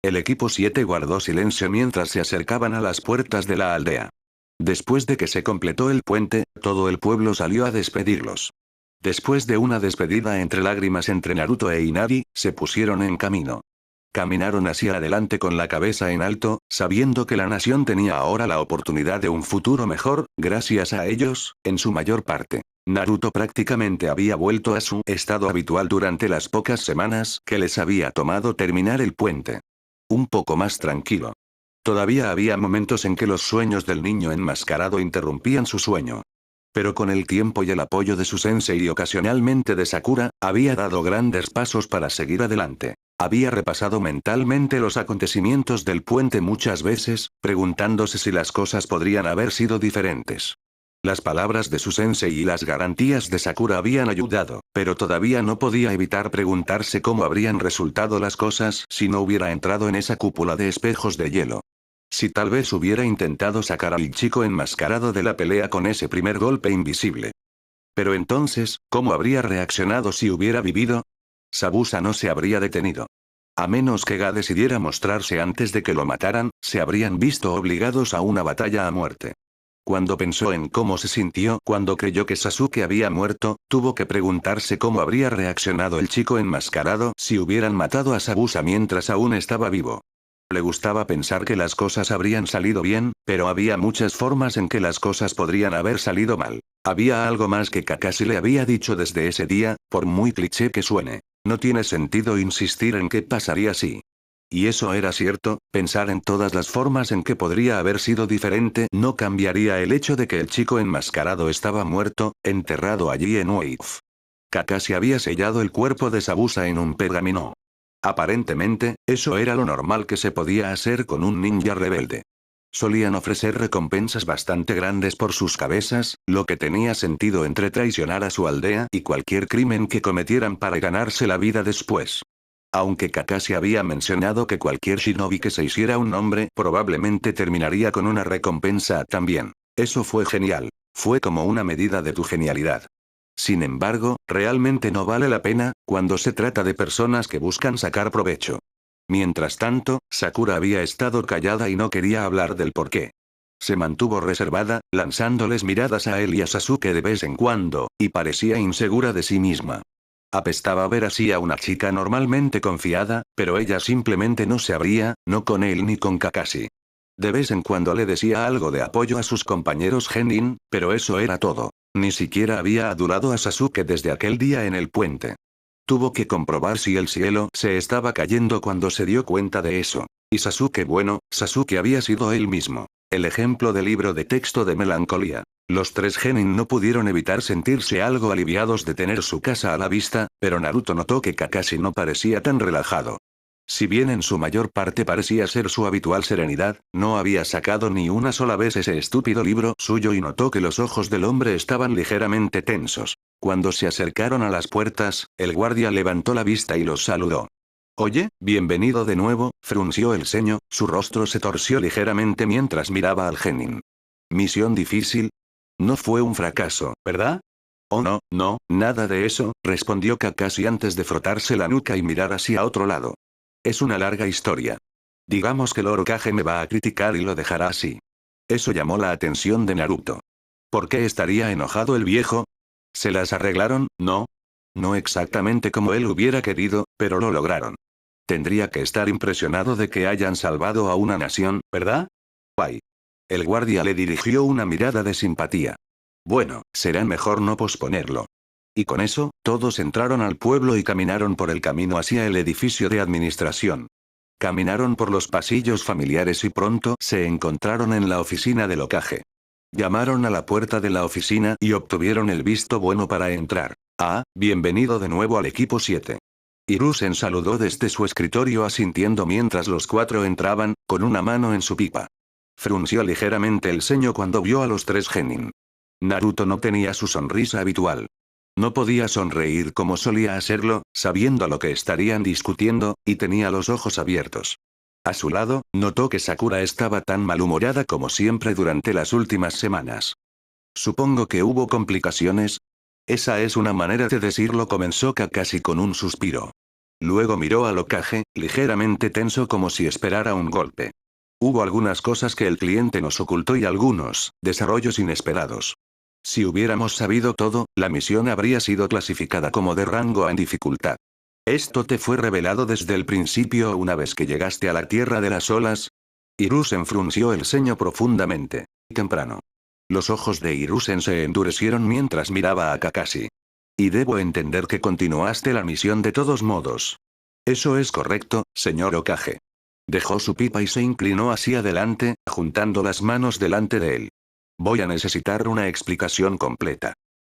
El equipo 7 guardó silencio mientras se acercaban a las puertas de la aldea. Después de que se completó el puente, todo el pueblo salió a despedirlos. Después de una despedida entre lágrimas entre Naruto e Inari, se pusieron en camino. Caminaron hacia adelante con la cabeza en alto, sabiendo que la nación tenía ahora la oportunidad de un futuro mejor, gracias a ellos, en su mayor parte. Naruto prácticamente había vuelto a su estado habitual durante las pocas semanas que les había tomado terminar el puente. Un poco más tranquilo. Todavía había momentos en que los sueños del niño enmascarado interrumpían su sueño. Pero con el tiempo y el apoyo de su sensei y ocasionalmente de Sakura, había dado grandes pasos para seguir adelante. Había repasado mentalmente los acontecimientos del puente muchas veces, preguntándose si las cosas podrían haber sido diferentes. Las palabras de su sensei y las garantías de Sakura habían ayudado, pero todavía no podía evitar preguntarse cómo habrían resultado las cosas si no hubiera entrado en esa cúpula de espejos de hielo. Si tal vez hubiera intentado sacar al chico enmascarado de la pelea con ese primer golpe invisible. Pero entonces, ¿cómo habría reaccionado si hubiera vivido? Zabuza no se habría detenido. A menos que Ga decidiera mostrarse antes de que lo mataran, se habrían visto obligados a una batalla a muerte. Cuando pensó en cómo se sintió cuando creyó que Sasuke había muerto, tuvo que preguntarse cómo habría reaccionado el chico enmascarado si hubieran matado a Zabuza mientras aún estaba vivo. Le gustaba pensar que las cosas habrían salido bien, pero había muchas formas en que las cosas podrían haber salido mal. Había algo más que Kakashi le había dicho desde ese día, por muy cliché que suene. No tiene sentido insistir en qué pasaría si. Y eso era cierto, pensar en todas las formas en que podría haber sido diferente no cambiaría el hecho de que el chico enmascarado estaba muerto, enterrado allí en Wave. Kakashi había sellado el cuerpo de Zabuza en un pergamino. Aparentemente, eso era lo normal que se podía hacer con un ninja rebelde. Solían ofrecer recompensas bastante grandes por sus cabezas, lo que tenía sentido entre traicionar a su aldea y cualquier crimen que cometieran para ganarse la vida después. Aunque Kakashi había mencionado que cualquier shinobi que se hiciera un nombre probablemente terminaría con una recompensa también. Eso fue genial. Fue como una medida de tu genialidad. Sin embargo, realmente no vale la pena, cuando se trata de personas que buscan sacar provecho. Mientras tanto, Sakura había estado callada y no quería hablar del porqué. Se mantuvo reservada, lanzándoles miradas a él y a Sasuke de vez en cuando, y parecía insegura de sí misma. Apestaba ver así a una chica normalmente confiada, pero ella simplemente no se abría, no con él ni con Kakashi. De vez en cuando le decía algo de apoyo a sus compañeros Genin, pero eso era todo. Ni siquiera había adulado a Sasuke desde aquel día en el puente. Tuvo que comprobar si el cielo se estaba cayendo cuando se dio cuenta de eso. Y Sasuke Sasuke había sido él mismo. El ejemplo del libro de texto de melancolía. Los tres Genin no pudieron evitar sentirse algo aliviados de tener su casa a la vista, pero Naruto notó que Kakashi no parecía tan relajado. Si bien en su mayor parte parecía ser su habitual serenidad, no había sacado ni una sola vez ese estúpido libro suyo y notó que los ojos del hombre estaban ligeramente tensos. Cuando se acercaron a las puertas, el guardia levantó la vista y los saludó. Oye, bienvenido de nuevo, frunció el ceño, su rostro se torció ligeramente mientras miraba al Genin. ¿Misión difícil? No fue un fracaso, ¿verdad? Oh no, no, nada de eso, respondió Kakashi antes de frotarse la nuca y mirar hacia otro lado. Es una larga historia. Digamos que Lord Kage me va a criticar y lo dejará así. Eso llamó la atención de Naruto. ¿Por qué estaría enojado el viejo? ¿Se las arreglaron? No. No exactamente como él hubiera querido, pero lo lograron. Tendría que estar impresionado de que hayan salvado a una nación, ¿verdad? Guay. El guardia le dirigió una mirada de simpatía. Bueno, será mejor no posponerlo. Y con eso, todos entraron al pueblo y caminaron por el camino hacia el edificio de administración. Caminaron por los pasillos familiares y pronto se encontraron en la oficina del Hokage. Llamaron a la puerta de la oficina y obtuvieron el visto bueno para entrar. Ah, bienvenido de nuevo al equipo 7. Hiruzen saludó desde su escritorio asintiendo mientras los cuatro entraban, con una mano en su pipa. Frunció ligeramente el ceño cuando vio a los tres Genin. Naruto no tenía su sonrisa habitual. No podía sonreír como solía hacerlo, sabiendo lo que estarían discutiendo, y tenía los ojos abiertos. A su lado, notó que Sakura estaba tan malhumorada como siempre durante las últimas semanas. Supongo que hubo complicaciones. Esa es una manera de decirlo, comenzó Kakashi con un suspiro. Luego miró al Hokage, ligeramente tenso como si esperara un golpe. Hubo algunas cosas que el cliente nos ocultó y algunos desarrollos inesperados. Si hubiéramos sabido todo, la misión habría sido clasificada como de rango en dificultad. ¿Esto te fue revelado desde el principio una vez que llegaste a la Tierra de las Olas? Hiruzen frunció el ceño profundamente. Temprano. Los ojos de Hiruzen se endurecieron mientras miraba a Kakashi. Y debo entender que continuaste la misión de todos modos. Eso es correcto, señor Hokage. Dejó su pipa y se inclinó hacia adelante, juntando las manos delante de él. Voy a necesitar una explicación completa.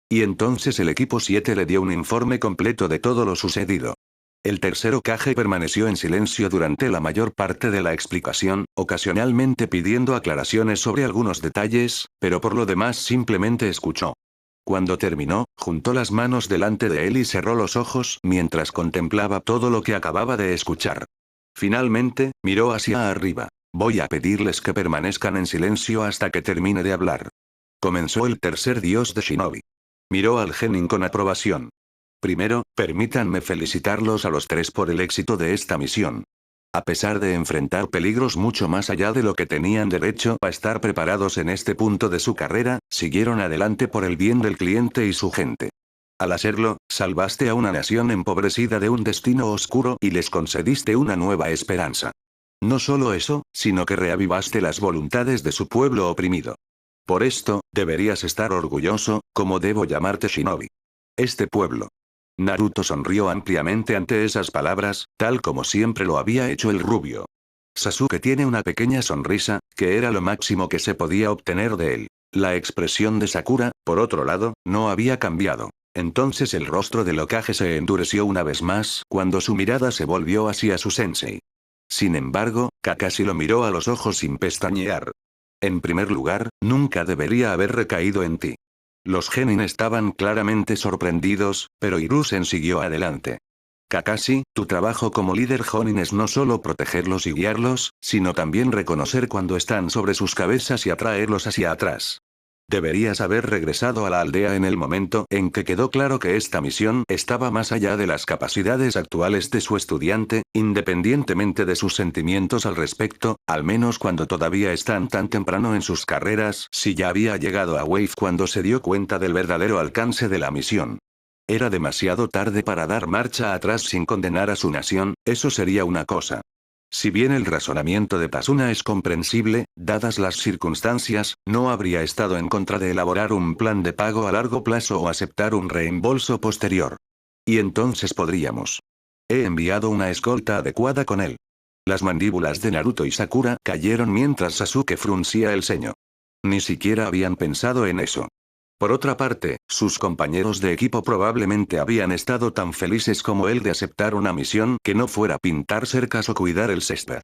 Y entonces el equipo 7 le dio un informe completo de todo lo sucedido. El tercer Hokage permaneció en silencio durante la mayor parte de la explicación, ocasionalmente pidiendo aclaraciones sobre algunos detalles, pero por lo demás simplemente escuchó. Cuando terminó, juntó las manos delante de él y cerró los ojos mientras contemplaba todo lo que acababa de escuchar. Finalmente, miró hacia arriba. Voy a pedirles que permanezcan en silencio hasta que termine de hablar. Comenzó el tercer dios de Shinobi. Miró al genin con aprobación. Primero, permítanme felicitarlos a los tres por el éxito de esta misión. A pesar de enfrentar peligros mucho más allá de lo que tenían derecho a estar preparados en este punto de su carrera, siguieron adelante por el bien del cliente y su gente. Al hacerlo, salvaste a una nación empobrecida de un destino oscuro y les concediste una nueva esperanza. No solo eso, sino que reavivaste las voluntades de su pueblo oprimido. Por esto, deberías estar orgulloso, como debo llamarte Shinobi. Este pueblo. Naruto sonrió ampliamente ante esas palabras, tal como siempre lo había hecho el rubio. Sasuke tiene una pequeña sonrisa, que era lo máximo que se podía obtener de él. La expresión de Sakura, por otro lado, no había cambiado. Entonces el rostro del Hokage se endureció una vez más cuando su mirada se volvió hacia su sensei. Sin embargo, Kakashi lo miró a los ojos sin pestañear. En primer lugar, nunca debería haber recaído en ti. Los genin estaban claramente sorprendidos, pero Hiruzen siguió adelante. Kakashi, tu trabajo como líder Jonin es no solo protegerlos y guiarlos, sino también reconocer cuando están sobre sus cabezas y atraerlos hacia atrás. Deberías haber regresado a la aldea en el momento en que quedó claro que esta misión estaba más allá de las capacidades actuales de su estudiante, independientemente de sus sentimientos al respecto, al menos cuando todavía están tan temprano en sus carreras. Si ya había llegado a Wave cuando se dio cuenta del verdadero alcance de la misión. Era demasiado tarde para dar marcha atrás sin condenar a su nación, eso sería una cosa. Si bien el razonamiento de Tasuna es comprensible, dadas las circunstancias, no habría estado en contra de elaborar un plan de pago a largo plazo o aceptar un reembolso posterior. Y entonces podríamos. He enviado una escolta adecuada con él. Las mandíbulas de Naruto y Sakura cayeron mientras Sasuke fruncía el ceño. Ni siquiera habían pensado en eso. Por otra parte, sus compañeros de equipo probablemente habían estado tan felices como él de aceptar una misión que no fuera pintar cercas o cuidar el césped.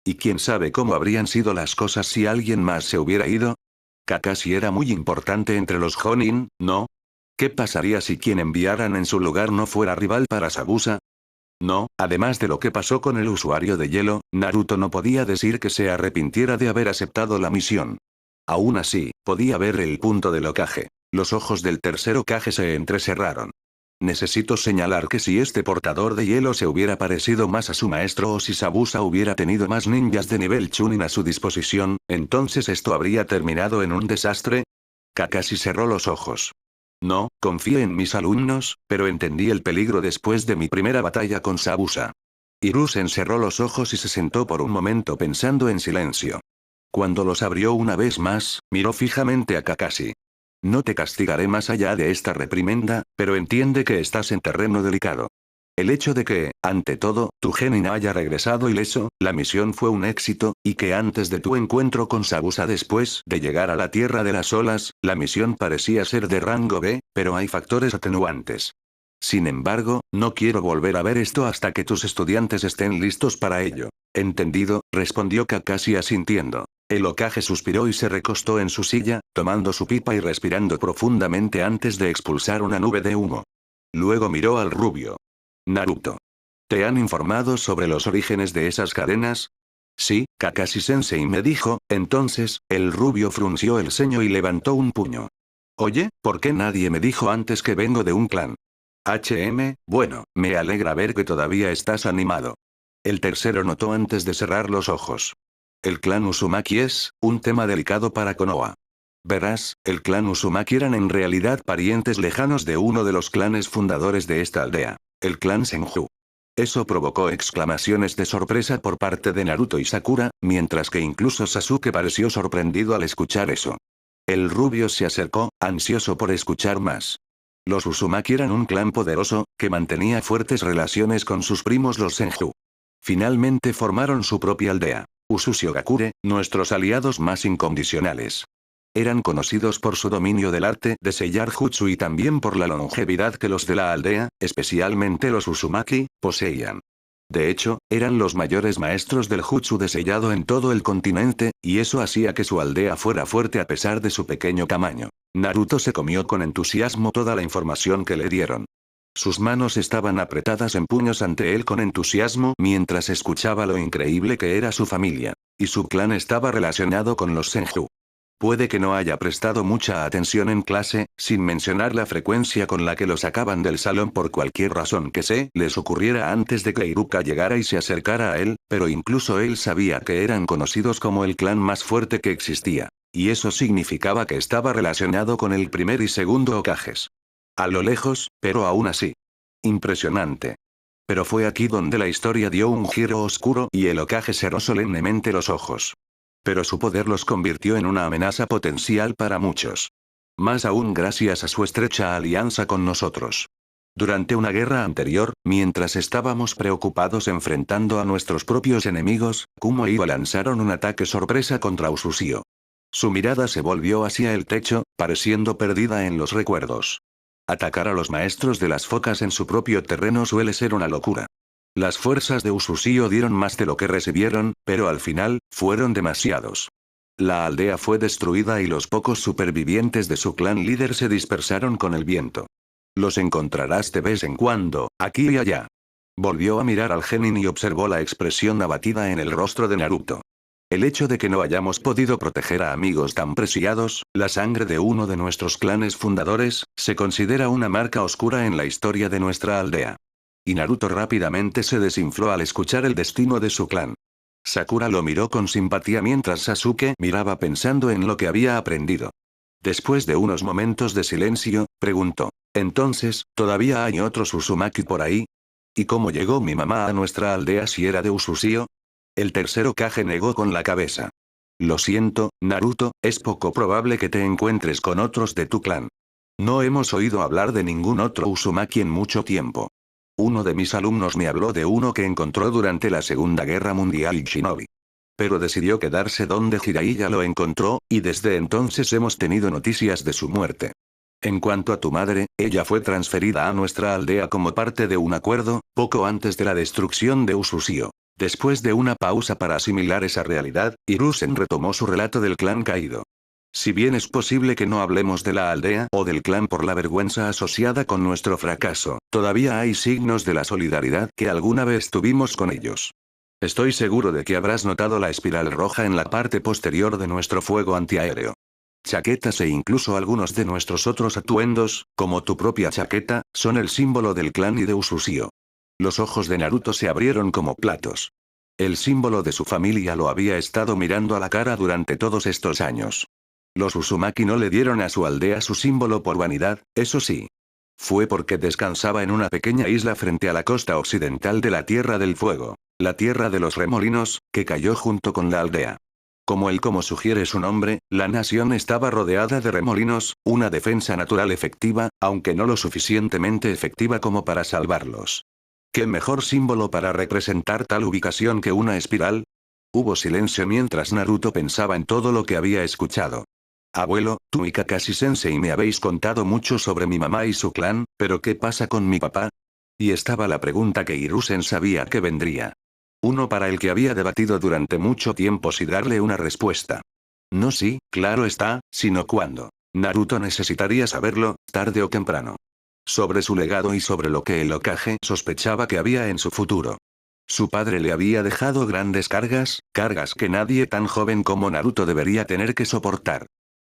Y quién sabe cómo habrían sido las cosas si alguien más se hubiera ido. Kakashi era muy importante entre los Jonin, ¿no? ¿Qué pasaría si quien enviaran en su lugar no fuera rival para Sabusa? No, además de lo que pasó con el usuario de hielo, Naruto no podía decir que se arrepintiera de haber aceptado la misión. Aún así, podía ver el punto del Hokage. Los ojos del tercer Hokage se entrecerraron. Necesito señalar que si este portador de hielo se hubiera parecido más a su maestro o si Sabusa hubiera tenido más ninjas de nivel Chunin a su disposición, entonces esto habría terminado en un desastre. Kakashi cerró los ojos. No, confié en mis alumnos, pero entendí el peligro después de mi primera batalla con Sabusa. Hiruzen cerró los ojos y se sentó por un momento pensando en silencio. Cuando los abrió una vez más, miró fijamente a Kakashi. No te castigaré más allá de esta reprimenda, pero entiende que estás en terreno delicado. El hecho de que, ante todo, tu genin haya regresado ileso, la misión fue un éxito, y que antes de tu encuentro con Sabusa después de llegar a la Tierra de las Olas, la misión parecía ser de rango B, pero hay factores atenuantes. Sin embargo, no quiero volver a ver esto hasta que tus estudiantes estén listos para ello. Entendido, respondió Kakashi asintiendo. El Hokage suspiró y se recostó en su silla, tomando su pipa y respirando profundamente antes de expulsar una nube de humo. Luego miró al rubio. Naruto. ¿Te han informado sobre los orígenes de esas cadenas? Sí, Kakashi-sensei me dijo. Entonces, el rubio frunció el ceño y levantó un puño. Oye, ¿por qué nadie me dijo antes que vengo de un clan? Bueno, me alegra ver que todavía estás animado. El tercero notó antes de cerrar los ojos. El clan Uzumaki es un tema delicado para Konoha. Verás, el clan Uzumaki eran en realidad parientes lejanos de uno de los clanes fundadores de esta aldea, el clan Senju. Eso provocó exclamaciones de sorpresa por parte de Naruto y Sakura, mientras que incluso Sasuke pareció sorprendido al escuchar eso. El rubio se acercó, ansioso por escuchar más. Los Uzumaki eran un clan poderoso, que mantenía fuertes relaciones con sus primos los Senju. Finalmente formaron su propia aldea, Usushio-gakure, nuestros aliados más incondicionales. Eran conocidos por su dominio del arte de sellar jutsu y también por la longevidad que los de la aldea, especialmente los Uzumaki, poseían. De hecho, eran los mayores maestros del jutsu de sellado en todo el continente, y eso hacía que su aldea fuera fuerte a pesar de su pequeño tamaño. Naruto se comió con entusiasmo toda la información que le dieron. Sus manos estaban apretadas en puños ante él con entusiasmo mientras escuchaba lo increíble que era su familia. Y su clan estaba relacionado con los Senju. Puede que no haya prestado mucha atención en clase, sin mencionar la frecuencia con la que lo sacaban del salón por cualquier razón que se les ocurriera antes de que Iruka llegara y se acercara a él, pero incluso él sabía que eran conocidos como el clan más fuerte que existía. Y eso significaba que estaba relacionado con el primer y segundo Hokages. A lo lejos, pero aún así. Impresionante. Pero fue aquí donde la historia dio un giro oscuro y el Hokage cerró solemnemente los ojos. Pero su poder los convirtió en una amenaza potencial para muchos. Más aún gracias a su estrecha alianza con nosotros. Durante una guerra anterior, mientras estábamos preocupados enfrentando a nuestros propios enemigos, Kumo y Iwa lanzaron un ataque sorpresa contra Usushio. Su mirada se volvió hacia el techo, pareciendo perdida en los recuerdos. Atacar a los maestros de las focas en su propio terreno suele ser una locura. Las fuerzas de Usushio dieron más de lo que recibieron, pero al final, fueron demasiados. La aldea fue destruida y los pocos supervivientes de su clan líder se dispersaron con el viento. Los encontrarás de vez en cuando, aquí y allá. Volvió a mirar al genin y observó la expresión abatida en el rostro de Naruto. El hecho de que no hayamos podido proteger a amigos tan preciados, la sangre de uno de nuestros clanes fundadores, se considera una marca oscura en la historia de nuestra aldea. Y Naruto rápidamente se desinfló al escuchar el destino de su clan. Sakura lo miró con simpatía mientras Sasuke miraba pensando en lo que había aprendido. Después de unos momentos de silencio, preguntó. Entonces, ¿todavía hay otros Uzumaki por ahí? ¿Y cómo llegó mi mamá a nuestra aldea si era de Usushio? El tercer Hokage negó con la cabeza. Lo siento, Naruto, es poco probable que te encuentres con otros de tu clan. No hemos oído hablar de ningún otro Uzumaki en mucho tiempo. Uno de mis alumnos me habló de uno que encontró durante la Segunda Guerra Mundial y Shinobi. Pero decidió quedarse donde Jiraiya lo encontró, y desde entonces hemos tenido noticias de su muerte. En cuanto a tu madre, ella fue transferida a nuestra aldea como parte de un acuerdo, poco antes de la destrucción de Usushio. Después de una pausa para asimilar esa realidad, Hiruzen retomó su relato del clan caído. Si bien es posible que no hablemos de la aldea o del clan por la vergüenza asociada con nuestro fracaso, todavía hay signos de la solidaridad que alguna vez tuvimos con ellos. Estoy seguro de que habrás notado la espiral roja en la parte posterior de nuestro fuego antiaéreo. Chaquetas e incluso algunos de nuestros otros atuendos, como tu propia chaqueta, son el símbolo del clan y de Usushio. Los ojos de Naruto se abrieron como platos. El símbolo de su familia lo había estado mirando a la cara durante todos estos años. Los Uzumaki no le dieron a su aldea su símbolo por vanidad, eso sí. Fue porque descansaba en una pequeña isla frente a la costa occidental de la Tierra del Fuego, la Tierra de los Remolinos, que cayó junto con la aldea. Como sugiere su nombre, la nación estaba rodeada de remolinos, una defensa natural efectiva, aunque no lo suficientemente efectiva como para salvarlos. ¿Qué mejor símbolo para representar tal ubicación que una espiral? Hubo silencio mientras Naruto pensaba en todo lo que había escuchado. Abuelo, tú y Kakashi-sensei me habéis contado mucho sobre mi mamá y su clan, pero ¿qué pasa con mi papá? Y estaba la pregunta que Hiruzen sabía que vendría. Uno para el que había debatido durante mucho tiempo si darle una respuesta. No sí, claro está, sino cuándo. Naruto necesitaría saberlo, tarde o temprano. Sobre su legado y sobre lo que el Hokage sospechaba que había en su futuro. Su padre le había dejado grandes cargas que nadie tan joven como Naruto debería tener que soportar.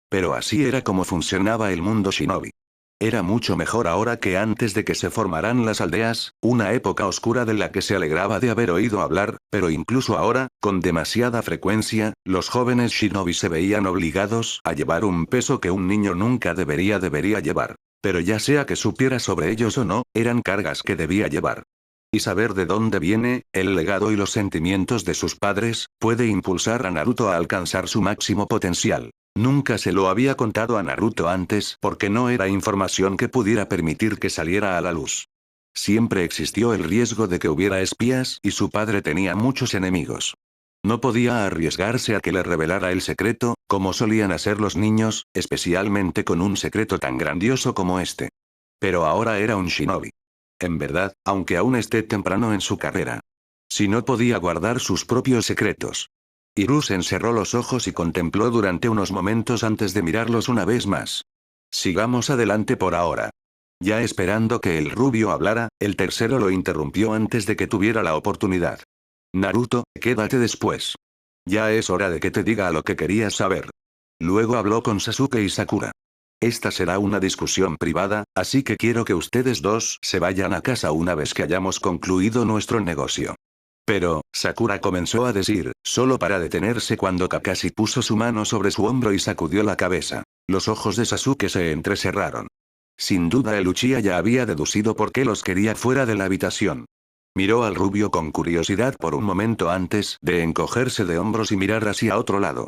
Pero así era como funcionaba el mundo shinobi. Era mucho mejor ahora que antes de que se formaran las aldeas, una época oscura de la que se alegraba de haber oído hablar, pero incluso ahora, con demasiada frecuencia, los jóvenes shinobi se veían obligados a llevar un peso que un niño nunca debería llevar. Pero ya sea que supiera sobre ellos o no, eran cargas que debía llevar. Y saber de dónde viene, el legado y los sentimientos de sus padres, puede impulsar a Naruto a alcanzar su máximo potencial. Nunca se lo había contado a Naruto antes porque no era información que pudiera permitir que saliera a la luz. Siempre existió el riesgo de que hubiera espías y su padre tenía muchos enemigos. No podía arriesgarse a que le revelara el secreto, como solían hacer los niños, especialmente con un secreto tan grandioso como este. Pero ahora era un shinobi. En verdad, aunque aún esté temprano en su carrera. Si no podía guardar sus propios secretos. Hiruzen cerró los ojos y contempló durante unos momentos antes de mirarlos una vez más. Sigamos adelante por ahora. Ya esperando que el rubio hablara, el tercero lo interrumpió antes de que tuviera la oportunidad. Naruto, quédate después. Ya es hora de que te diga lo que querías saber. Luego habló con Sasuke y Sakura. Esta será una discusión privada, así que quiero que ustedes dos se vayan a casa una vez que hayamos concluido nuestro negocio. Pero, Sakura comenzó a decir, solo para detenerse cuando Kakashi puso su mano sobre su hombro y sacudió la cabeza. Los ojos de Sasuke se entrecerraron. Sin duda el Uchiha ya había deducido por qué los quería fuera de la habitación. Miró al rubio con curiosidad por un momento antes de encogerse de hombros y mirar hacia otro lado.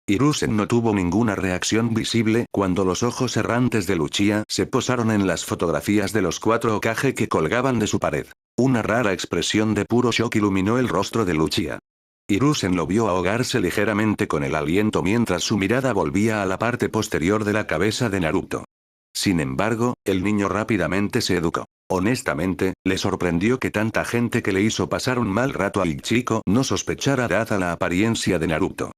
Hiruzen no tuvo ninguna reacción visible cuando los ojos errantes de Uchiha se posaron en las fotografías de los 4 Hokage que colgaban de su pared. Una rara expresión de puro shock iluminó el rostro de Uchiha. Hiruzen lo vio ahogarse ligeramente con el aliento mientras su mirada volvía a la parte posterior de la cabeza de Naruto. Sin embargo, el niño rápidamente se educó. Honestamente, le sorprendió que tanta gente que le hizo pasar un mal rato al chico no sospechara dada la apariencia de Naruto.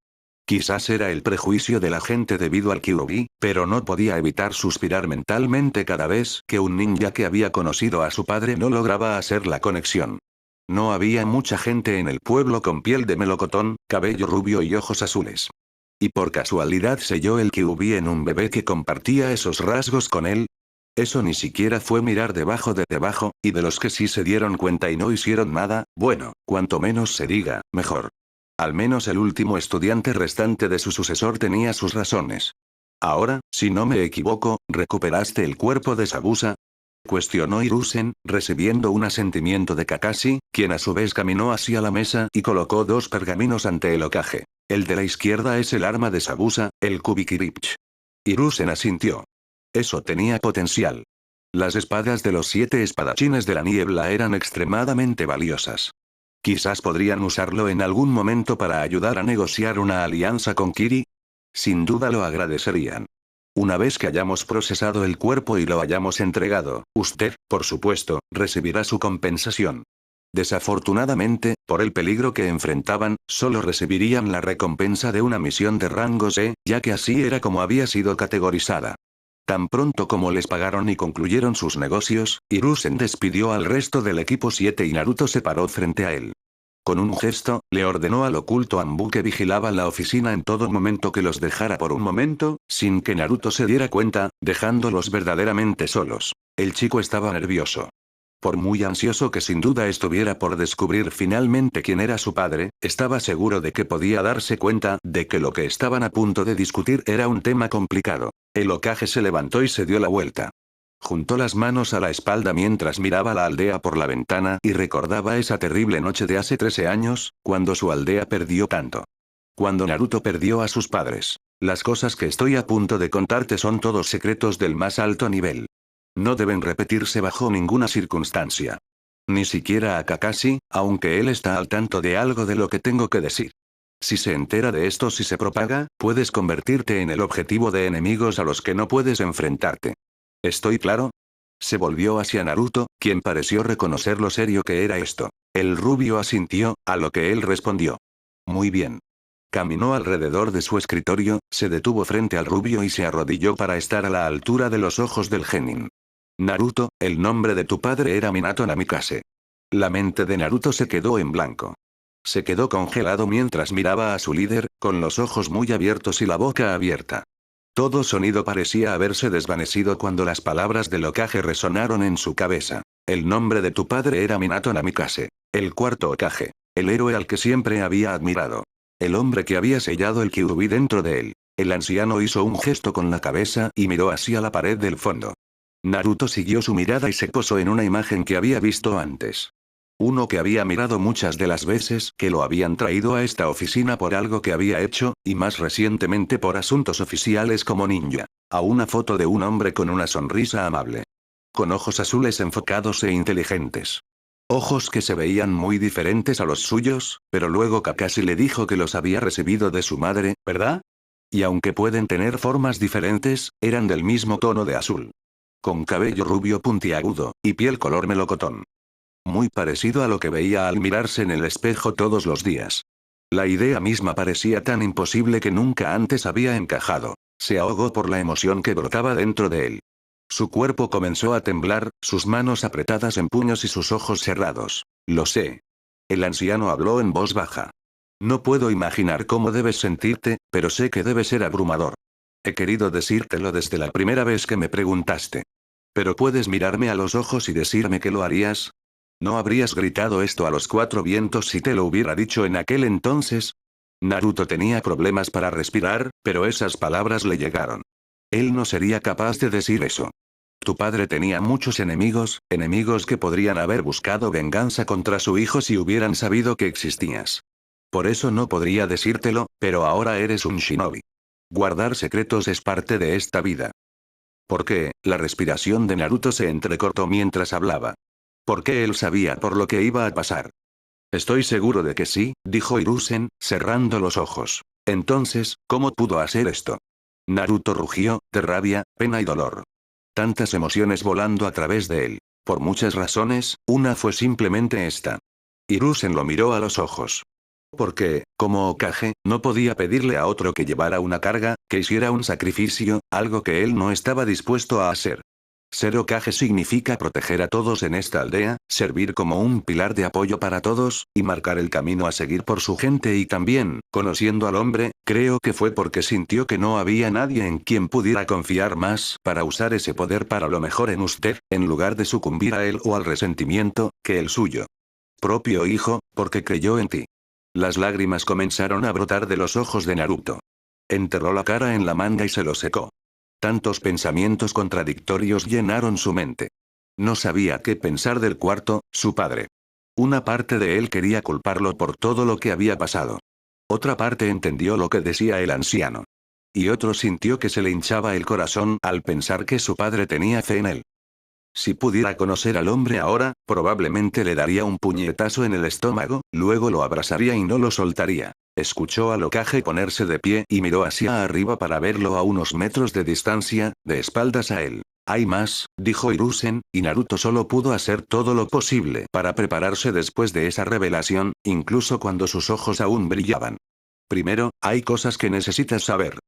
Quizás era el prejuicio de la gente debido al Kyuubi, pero no podía evitar suspirar mentalmente cada vez que un ninja que había conocido a su padre no lograba hacer la conexión. No había mucha gente en el pueblo con piel de melocotón, cabello rubio y ojos azules. ¿Y por casualidad selló el Kyuubi en un bebé que compartía esos rasgos con él? Eso ni siquiera fue mirar debajo, y de los que sí se dieron cuenta y no hicieron nada, bueno, cuanto menos se diga, mejor. Al menos el último estudiante restante de su sucesor tenía sus razones. Ahora, si no me equivoco, ¿recuperaste el cuerpo de Sabusa? Cuestionó Hiruzen, recibiendo un asentimiento de Kakashi, quien a su vez caminó hacia la mesa y colocó 2 pergaminos ante el Hokage. El de la izquierda es el arma de Sabusa, el Kubikirich. Hiruzen asintió. Eso tenía potencial. Las espadas de los 7 espadachines de la niebla eran extremadamente valiosas. Quizás podrían usarlo en algún momento para ayudar a negociar una alianza con Kiri. Sin duda lo agradecerían. Una vez que hayamos procesado el cuerpo y lo hayamos entregado, usted, por supuesto, recibirá su compensación. Desafortunadamente, por el peligro que enfrentaban, solo recibirían la recompensa de una misión de rango C, ya que así era como había sido categorizada. Tan pronto como les pagaron y concluyeron sus negocios, Hiruzen despidió al resto del equipo 7 y Naruto se paró frente a él. Con un gesto, le ordenó al oculto Anbu que vigilaba la oficina en todo momento que los dejara por un momento, sin que Naruto se diera cuenta, dejándolos verdaderamente solos. El chico estaba nervioso. Por muy ansioso que sin duda estuviera por descubrir finalmente quién era su padre, estaba seguro de que podía darse cuenta de que lo que estaban a punto de discutir era un tema complicado. El Hokage se levantó y se dio la vuelta. Juntó las manos a la espalda mientras miraba la aldea por la ventana y recordaba esa terrible noche de hace 13 años, cuando su aldea perdió tanto. Cuando Naruto perdió a sus padres. Las cosas que estoy a punto de contarte son todos secretos del más alto nivel. No deben repetirse bajo ninguna circunstancia. Ni siquiera a Kakashi, aunque él está al tanto de algo de lo que tengo que decir. Si se entera de esto, si se propaga, puedes convertirte en el objetivo de enemigos a los que no puedes enfrentarte. ¿Estoy claro? Se volvió hacia Naruto, quien pareció reconocer lo serio que era esto. El rubio asintió, a lo que él respondió. Muy bien. Caminó alrededor de su escritorio, se detuvo frente al rubio y se arrodilló para estar a la altura de los ojos del genin. Naruto, el nombre de tu padre era Minato Namikaze. La mente de Naruto se quedó en blanco. Se quedó congelado mientras miraba a su líder, con los ojos muy abiertos y la boca abierta. Todo sonido parecía haberse desvanecido cuando las palabras del Hokage resonaron en su cabeza. El nombre de tu padre era Minato Namikaze. El cuarto Hokage. El héroe al que siempre había admirado. El hombre que había sellado el Kyuubi dentro de él. El anciano hizo un gesto con la cabeza y miró hacia la pared del fondo. Naruto siguió su mirada y se posó en una imagen que había visto antes. Uno que había mirado muchas de las veces que lo habían traído a esta oficina por algo que había hecho, y más recientemente por asuntos oficiales como ninja. A una foto de un hombre con una sonrisa amable. Con ojos azules enfocados e inteligentes. Ojos que se veían muy diferentes a los suyos, pero luego Kakashi le dijo que los había recibido de su madre, ¿verdad? Y aunque pueden tener formas diferentes, eran del mismo tono de azul. Con cabello rubio puntiagudo, y piel color melocotón. Muy parecido a lo que veía al mirarse en el espejo todos los días. La idea misma parecía tan imposible que nunca antes había encajado. Se ahogó por la emoción que brotaba dentro de él. Su cuerpo comenzó a temblar, sus manos apretadas en puños y sus ojos cerrados. Lo sé. El anciano habló en voz baja. No puedo imaginar cómo debes sentirte, pero sé que debe ser abrumador. He querido decírtelo desde la primera vez que me preguntaste. Pero puedes mirarme a los ojos y decirme que lo harías. ¿No habrías gritado esto a los cuatro vientos si te lo hubiera dicho en aquel entonces? Naruto tenía problemas para respirar, pero esas palabras le llegaron. Él no sería capaz de decir eso. Tu padre tenía muchos enemigos, enemigos que podrían haber buscado venganza contra su hijo si hubieran sabido que existías. Por eso no podría decírtelo, pero ahora eres un shinobi. Guardar secretos es parte de esta vida. ¿Por qué? La respiración de Naruto se entrecortó mientras hablaba. Porque él sabía por lo que iba a pasar. Estoy seguro de que sí, dijo Hiruzen, cerrando los ojos. Entonces, ¿cómo pudo hacer esto? Naruto rugió, de rabia, pena y dolor. Tantas emociones volando a través de él. Por muchas razones, una fue simplemente esta. Hiruzen lo miró a los ojos. Porque, como Hokage, no podía pedirle a otro que llevara una carga, que hiciera un sacrificio, algo que él no estaba dispuesto a hacer. Ser Hokage significa proteger a todos en esta aldea, servir como un pilar de apoyo para todos, y marcar el camino a seguir por su gente y también, conociendo al hombre, creo que fue porque sintió que no había nadie en quien pudiera confiar más para usar ese poder para lo mejor en usted, en lugar de sucumbir a él o al resentimiento, que el suyo. Propio hijo, porque creyó en ti. Las lágrimas comenzaron a brotar de los ojos de Naruto. Enterró la cara en la manga y se lo secó. Tantos pensamientos contradictorios llenaron su mente. No sabía qué pensar del cuarto, su padre. Una parte de él quería culparlo por todo lo que había pasado. Otra parte entendió lo que decía el anciano. Y otro sintió que se le hinchaba el corazón al pensar que su padre tenía fe en él. Si pudiera conocer al hombre ahora, probablemente le daría un puñetazo en el estómago, luego lo abrazaría y no lo soltaría. Escuchó al Hokage ponerse de pie y miró hacia arriba para verlo a unos metros de distancia, de espaldas a él. Hay más, dijo Hiruzen, y Naruto solo pudo hacer todo lo posible para prepararse después de esa revelación, incluso cuando sus ojos aún brillaban. Primero, hay cosas que necesitas saber.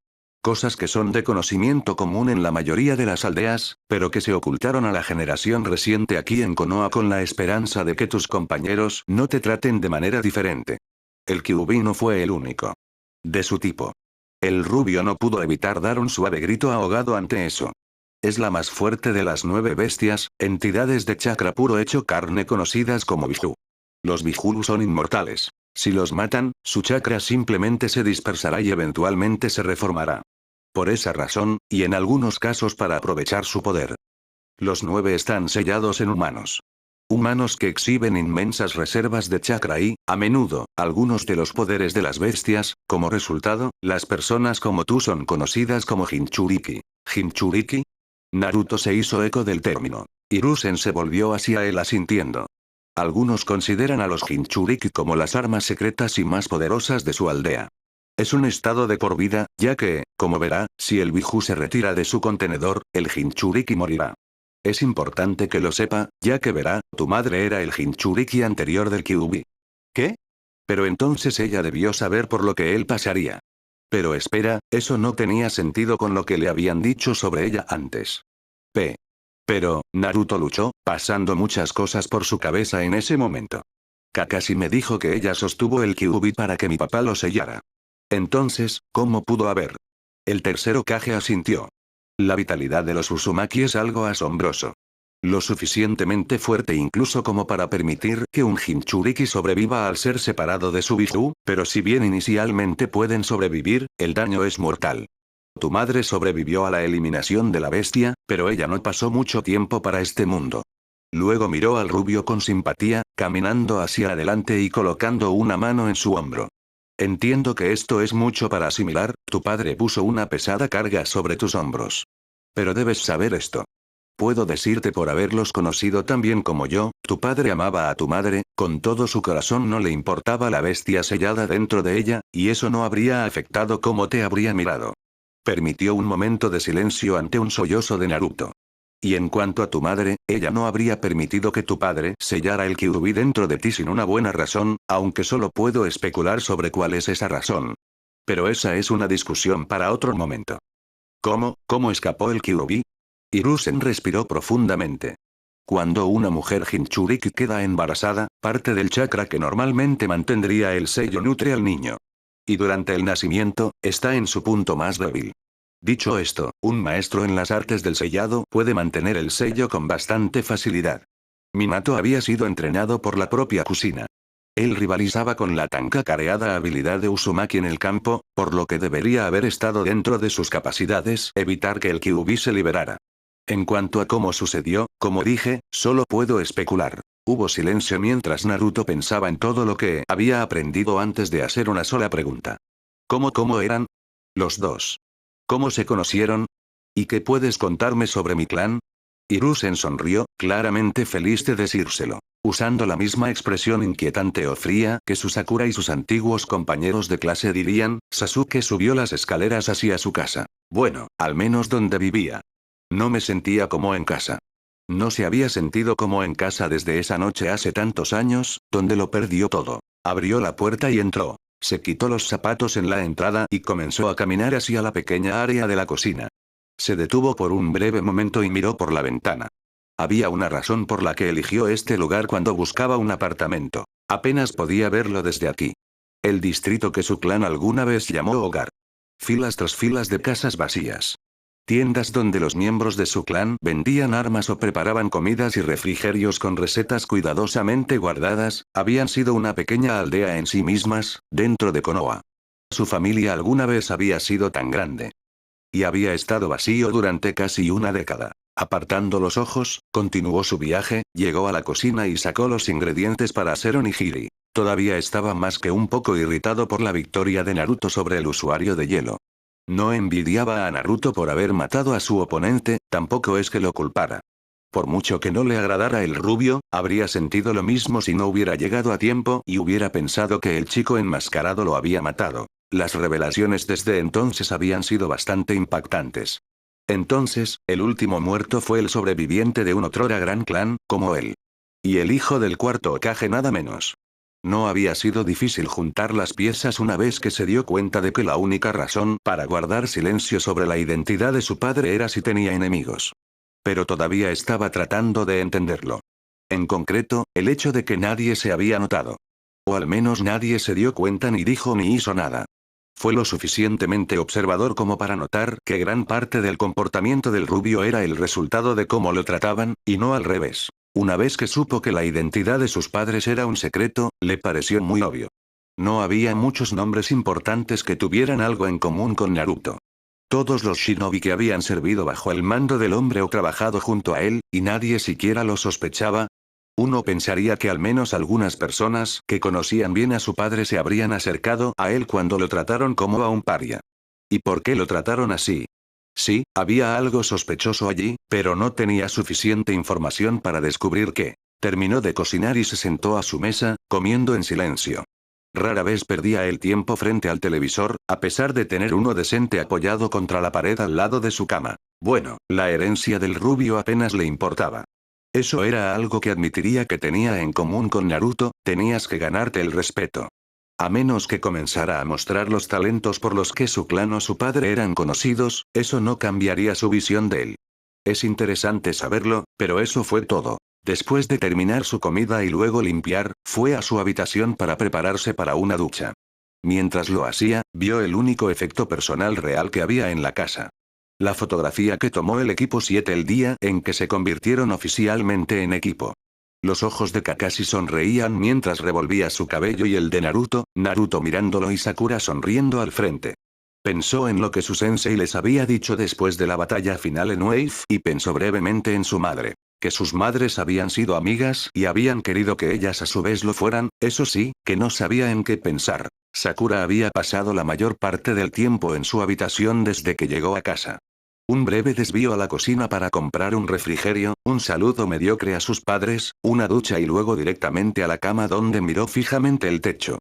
Cosas que son de conocimiento común en la mayoría de las aldeas, pero que se ocultaron a la generación reciente aquí en Konoha con la esperanza de que tus compañeros no te traten de manera diferente. El Kyuubi no fue el único. De su tipo. El rubio no pudo evitar dar un suave grito ahogado ante eso. Es la más fuerte de las 9 bestias, entidades de chakra puro hecho carne conocidas como Biju. Los Biju son inmortales. Si los matan, su chakra simplemente se dispersará y eventualmente se reformará. Por esa razón, y en algunos casos para aprovechar su poder. Los 9 están sellados en humanos. Humanos que exhiben inmensas reservas de chakra y, a menudo, algunos de los poderes de las bestias, como resultado, las personas como tú son conocidas como Jinchuriki. ¿Jinchuriki? Naruto se hizo eco del término. Hiruzen se volvió hacia él asintiendo. Algunos consideran a los Jinchuriki como las armas secretas y más poderosas de su aldea. Es un estado de por vida, ya que, como verá, si el Biju se retira de su contenedor, el Jinchuriki morirá. Es importante que lo sepa, ya que verá, tu madre era el Jinchuriki anterior del Kyuubi. ¿Qué? Pero entonces ella debió saber por lo que él pasaría. Pero espera, eso no tenía sentido con lo que le habían dicho sobre ella antes. Pero, Naruto luchó, pasando muchas cosas por su cabeza en ese momento. Kakashi me dijo que ella sostuvo el Kyuubi para que mi papá lo sellara. Entonces, ¿cómo pudo haber El tercer Hokage asintió. La vitalidad de los Uzumaki es algo asombroso. Lo suficientemente fuerte incluso como para permitir que un Jinchuriki sobreviva al ser separado de su Biju, pero si bien inicialmente pueden sobrevivir, el daño es mortal. Tu madre sobrevivió a la eliminación de la bestia, pero ella no pasó mucho tiempo para este mundo. Luego miró al rubio con simpatía, caminando hacia adelante y colocando una mano en su hombro. Entiendo que esto es mucho para asimilar, tu padre puso una pesada carga sobre tus hombros. Pero debes saber esto. Puedo decirte por haberlos conocido tan bien como yo, tu padre amaba a tu madre, con todo su corazón no le importaba la bestia sellada dentro de ella, y eso no habría afectado cómo te habría mirado. Permitió un momento de silencio ante un sollozo de Naruto. Y en cuanto a tu madre, ella no habría permitido que tu padre sellara el Kyuubi dentro de ti sin una buena razón, aunque solo puedo especular sobre cuál es esa razón. Pero esa es una discusión para otro momento. ¿Cómo escapó el Kyuubi? Hiruzen respiró profundamente. Cuando una mujer Jinchuriki queda embarazada, parte del chakra que normalmente mantendría el sello nutre al niño. Y durante el nacimiento, está en su punto más débil. Dicho esto, un maestro en las artes del sellado puede mantener el sello con bastante facilidad. Minato había sido entrenado por la propia Kushina. Él rivalizaba con la tan cacareada habilidad de Uzumaki en el campo, por lo que debería haber estado dentro de sus capacidades evitar que el Kyuubi se liberara. En cuanto a cómo sucedió, como dije, solo puedo especular. Hubo silencio mientras Naruto pensaba en todo lo que había aprendido antes de hacer una sola pregunta. ¿Cómo eran? Los dos. ¿Cómo se conocieron? ¿Y qué puedes contarme sobre mi clan? Hiruzen sonrió, claramente feliz de decírselo. Usando la misma expresión inquietante o fría que su Sakura y sus antiguos compañeros de clase dirían, Sasuke subió las escaleras hacia su casa. Bueno, al menos donde vivía. No me sentía como en casa. No se había sentido como en casa desde esa noche hace tantos años, donde lo perdió todo. Abrió la puerta y entró. Se quitó los zapatos en la entrada y comenzó a caminar hacia la pequeña área de la cocina. Se detuvo por un breve momento y miró por la ventana. Había una razón por la que eligió este lugar cuando buscaba un apartamento. Apenas podía verlo desde aquí. El distrito que su clan alguna vez llamó hogar. Filas tras filas de casas vacías. Tiendas donde los miembros de su clan vendían armas o preparaban comidas y refrigerios con recetas cuidadosamente guardadas, habían sido una pequeña aldea en sí mismas, dentro de Konoha. Su familia alguna vez había sido tan grande. Y había estado vacío durante casi una década. Apartando los ojos, continuó su viaje, llegó a la cocina y sacó los ingredientes para hacer onigiri. Todavía estaba más que un poco irritado por la victoria de Naruto sobre el usuario de hielo. No envidiaba a Naruto por haber matado a su oponente, tampoco es que lo culpara. Por mucho que no le agradara el rubio, habría sentido lo mismo si no hubiera llegado a tiempo y hubiera pensado que el chico enmascarado lo había matado. Las revelaciones desde entonces habían sido bastante impactantes. Entonces, el último muerto fue el sobreviviente de un otrora gran clan, como él. Y el hijo del cuarto Hokage nada menos. No había sido difícil juntar las piezas una vez que se dio cuenta de que la única razón para guardar silencio sobre la identidad de su padre era si tenía enemigos. Pero todavía estaba tratando de entenderlo. En concreto, el hecho de que nadie se había notado. O al menos nadie se dio cuenta ni dijo ni hizo nada. Fue lo suficientemente observador como para notar que gran parte del comportamiento del rubio era el resultado de cómo lo trataban, y no al revés. Una vez que supo que la identidad de sus padres era un secreto, le pareció muy obvio. No había muchos nombres importantes que tuvieran algo en común con Naruto. Todos los shinobi que habían servido bajo el mando del hombre o trabajado junto a él, y nadie siquiera lo sospechaba. Uno pensaría que al menos algunas personas que conocían bien a su padre se habrían acercado a él cuando lo trataron como a un paria. ¿Y por qué lo trataron así? Sí, había algo sospechoso allí, pero no tenía suficiente información para descubrir qué. Terminó de cocinar y se sentó a su mesa, comiendo en silencio. Rara vez perdía el tiempo frente al televisor, a pesar de tener uno decente apoyado contra la pared al lado de su cama. Bueno, la herencia del rubio apenas le importaba. Eso era algo que admitiría que tenía en común con Naruto, tenías que ganarte el respeto. A menos que comenzara a mostrar los talentos por los que su clan o su padre eran conocidos, eso no cambiaría su visión de él. Es interesante saberlo, pero eso fue todo. Después de terminar su comida y luego limpiar, fue a su habitación para prepararse para una ducha. Mientras lo hacía, vio el único efecto personal real que había en la casa. La fotografía que tomó el equipo 7 el día en que se convirtieron oficialmente en equipo. Los ojos de Kakashi sonreían mientras revolvía su cabello y el de Naruto, Naruto mirándolo y Sakura sonriendo al frente. Pensó en lo que su sensei les había dicho después de la batalla final en Wave y pensó brevemente en su madre. Que sus madres habían sido amigas y habían querido que ellas a su vez lo fueran, eso sí, que no sabía en qué pensar. Sakura había pasado la mayor parte del tiempo en su habitación desde que llegó a casa. Un breve desvío a la cocina para comprar un refrigerio, un saludo mediocre a sus padres, una ducha y luego directamente a la cama donde miró fijamente el techo.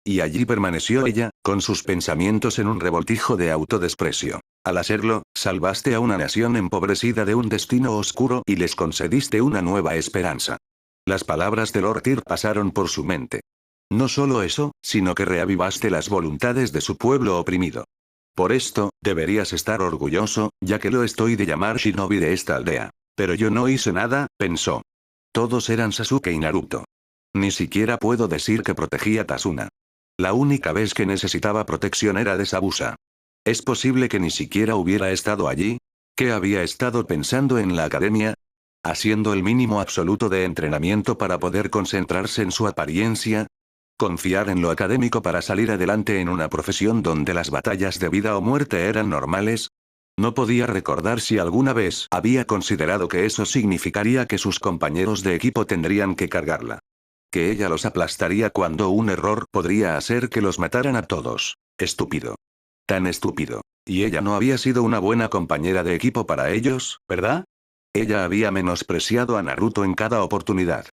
Y allí permaneció ella, con sus pensamientos en un revoltijo de autodesprecio. Al hacerlo, salvaste a una nación empobrecida de un destino oscuro y les concediste una nueva esperanza. Las palabras de Lord Tyr pasaron por su mente. No solo eso, sino que reavivaste las voluntades de su pueblo oprimido. Por esto, deberías estar orgulloso, ya que lo estoy de llamar shinobi de esta aldea. Pero yo no hice nada, pensó. Todos eran Sasuke y Naruto. Ni siquiera puedo decir que protegí a Tasuna. La única vez que necesitaba protección era de Sabusa. ¿Es posible que ni siquiera hubiera estado allí? ¿Que había estado pensando en la academia? ¿Haciendo el mínimo absoluto de entrenamiento para poder concentrarse en su apariencia? ¿Confiar en lo académico para salir adelante en una profesión donde las batallas de vida o muerte eran normales? No podía recordar si alguna vez había considerado que eso significaría que sus compañeros de equipo tendrían que cargarla. Que ella los aplastaría cuando un error podría hacer que los mataran a todos. Estúpido. Tan estúpido. Y ella no había sido una buena compañera de equipo para ellos, ¿verdad? Ella había menospreciado a Naruto en cada oportunidad.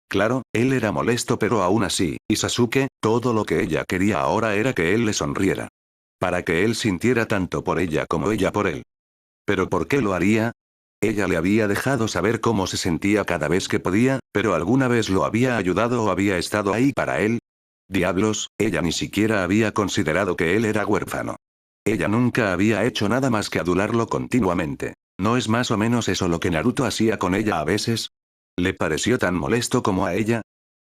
Claro, él era molesto pero aún así, y Sasuke, todo lo que ella quería ahora era que él le sonriera. Para que él sintiera tanto por ella como ella por él. ¿Pero por qué lo haría? Ella le había dejado saber cómo se sentía cada vez que podía, pero alguna vez lo había ayudado o había estado ahí para él. Diablos, ella ni siquiera había considerado que él era huérfano. Ella nunca había hecho nada más que adularlo continuamente. ¿No es más o menos eso lo que Naruto hacía con ella a veces? ¿Le pareció tan molesto como a ella?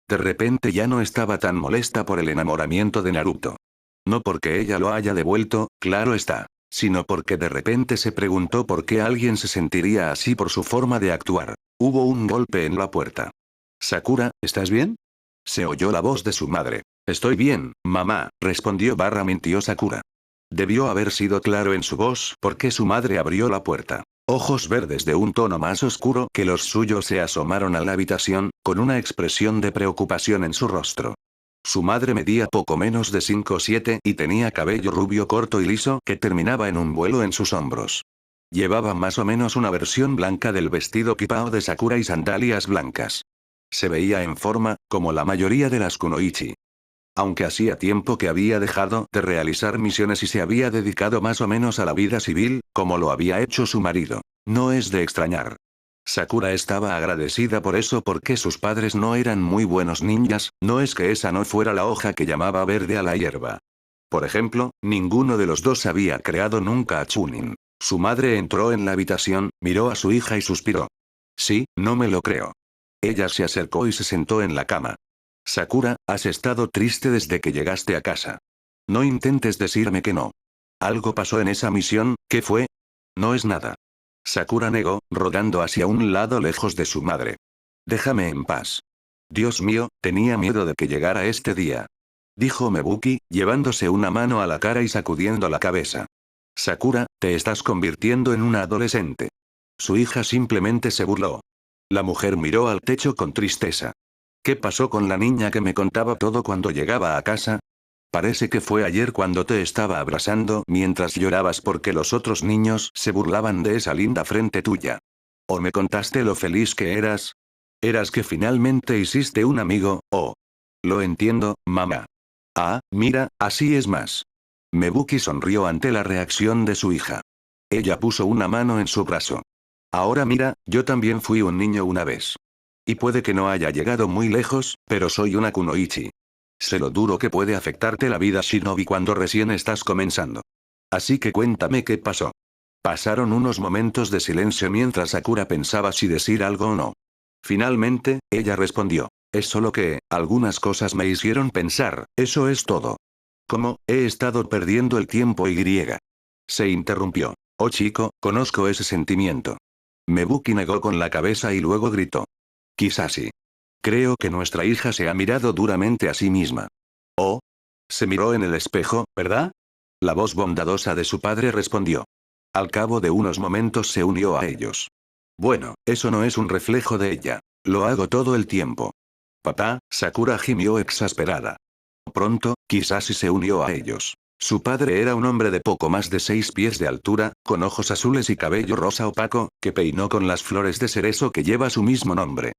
De repente ya no estaba tan molesta por el enamoramiento de Naruto. No porque ella lo haya devuelto, claro está, sino porque de repente se preguntó por qué alguien se sentiría así por su forma de actuar. Hubo un golpe en la puerta. «Sakura, ¿estás bien?». Se oyó la voz de su madre. «Estoy bien, mamá», respondió mintió Sakura. Debió haber sido claro en su voz porque su madre abrió la puerta. Ojos verdes de un tono más oscuro que los suyos se asomaron a la habitación, con una expresión de preocupación en su rostro. Su madre medía poco menos de 5'7" y tenía cabello rubio corto y liso que terminaba en un vuelo en sus hombros. Llevaba más o menos una versión blanca del vestido kipao de Sakura y sandalias blancas. Se veía en forma, como la mayoría de las kunoichi. Aunque hacía tiempo que había dejado de realizar misiones y se había dedicado más o menos a la vida civil, como lo había hecho su marido. No es de extrañar. Sakura estaba agradecida por eso porque sus padres no eran muy buenos ninjas, no es que esa no fuera la hoja que llamaba verde a la hierba. Por ejemplo, ninguno de los dos había creado nunca a Chunin. Su madre entró en la habitación, miró a su hija y suspiró. Sí, no me lo creo. Ella se acercó y se sentó en la cama. Sakura, has estado triste desde que llegaste a casa. No intentes decirme que no. ¿Algo pasó en esa misión? ¿Qué fue? No es nada. Sakura negó, rodando hacia un lado lejos de su madre. Déjame en paz. Dios mío, tenía miedo de que llegara este día. Dijo Mebuki, llevándose una mano a la cara y sacudiendo la cabeza. Sakura, te estás convirtiendo en una adolescente. Su hija simplemente se burló. La mujer miró al techo con tristeza. ¿Qué pasó con la niña que me contaba todo cuando llegaba a casa? Parece que fue ayer cuando te estaba abrazando mientras llorabas porque los otros niños se burlaban de esa linda frente tuya. ¿O me contaste lo feliz que eras? ¿Eras que finalmente hiciste un amigo, oh? Lo entiendo, mamá. Ah, mira, así es más. Mebuki sonrió ante la reacción de su hija. Ella puso una mano en su brazo. Ahora mira, yo también fui un niño una vez. Y puede que no haya llegado muy lejos, pero soy una kunoichi. Sé lo duro que puede afectarte la vida shinobi cuando recién estás comenzando. Así que cuéntame qué pasó. Pasaron unos momentos de silencio mientras Sakura pensaba si decir algo o no. Finalmente, ella respondió. Es solo que, algunas cosas me hicieron pensar, eso es todo. ¿Cómo? He estado perdiendo el tiempo y. Se interrumpió. Oh chico, conozco ese sentimiento. Mebuki negó con la cabeza y luego gritó. Quizás sí. Creo que nuestra hija se ha mirado duramente a sí misma. Oh. Se miró en el espejo, ¿verdad? La voz bondadosa de su padre respondió. Al cabo de unos momentos se unió a ellos. Bueno, eso no es un reflejo de ella. Lo hago todo el tiempo. Papá, Sakura gimió exasperada. Pronto, Kisashi se unió a ellos. Su padre era un hombre de poco más de 6 pies de altura, con ojos azules y cabello rosa opaco, que peinó con las flores de cerezo que lleva su mismo nombre.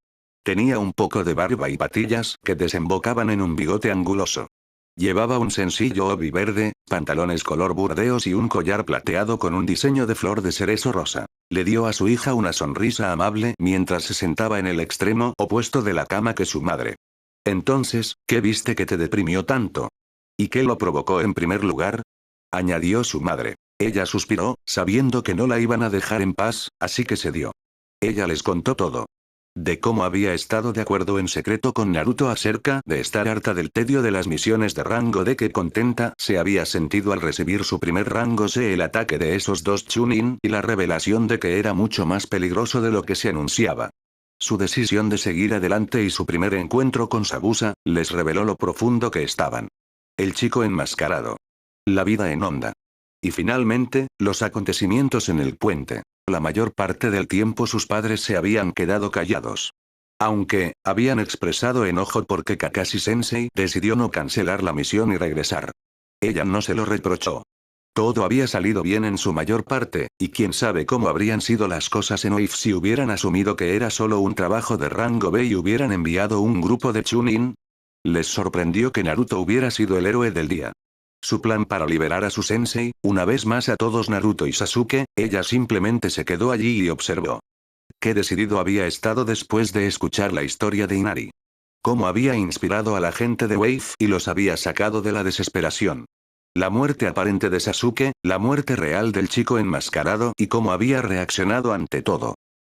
Tenía un poco de barba y patillas que desembocaban en un bigote anguloso. Llevaba un sencillo obi verde, pantalones color burdeos y un collar plateado con un diseño de flor de cerezo rosa. Le dio a su hija una sonrisa amable mientras se sentaba en el extremo opuesto de la cama que su madre. Entonces, ¿qué viste que te deprimió tanto? ¿Y qué lo provocó en primer lugar? Añadió su madre. Ella suspiró, sabiendo que no la iban a dejar en paz, así que cedió. Ella les contó todo. De cómo había estado de acuerdo en secreto con Naruto acerca de estar harta del tedio de las misiones de rango D, que contenta se había sentido al recibir su primer rango C, el ataque de esos dos Chunin y la revelación de que era mucho más peligroso de lo que se anunciaba. Su decisión de seguir adelante y su primer encuentro con Sabusa les reveló lo profundo que estaban. El chico enmascarado. La vida en Onda. Y finalmente, los acontecimientos en el puente. La mayor parte del tiempo sus padres se habían quedado callados. Aunque, habían expresado enojo porque Kakashi-sensei decidió no cancelar la misión y regresar. Ella no se lo reprochó. Todo había salido bien en su mayor parte, y quién sabe cómo habrían sido las cosas en OIF si hubieran asumido que era solo un trabajo de rango B y hubieran enviado un grupo de Chunin. Les sorprendió que Naruto hubiera sido el héroe del día. Su plan para liberar a su sensei, una vez más a todos Naruto y Sasuke, ella simplemente se quedó allí y observó. Qué decidido había estado después de escuchar la historia de Inari. Cómo había inspirado a la gente de Wave y los había sacado de la desesperación. La muerte aparente de Sasuke, la muerte real del chico enmascarado y cómo había reaccionado ante todo.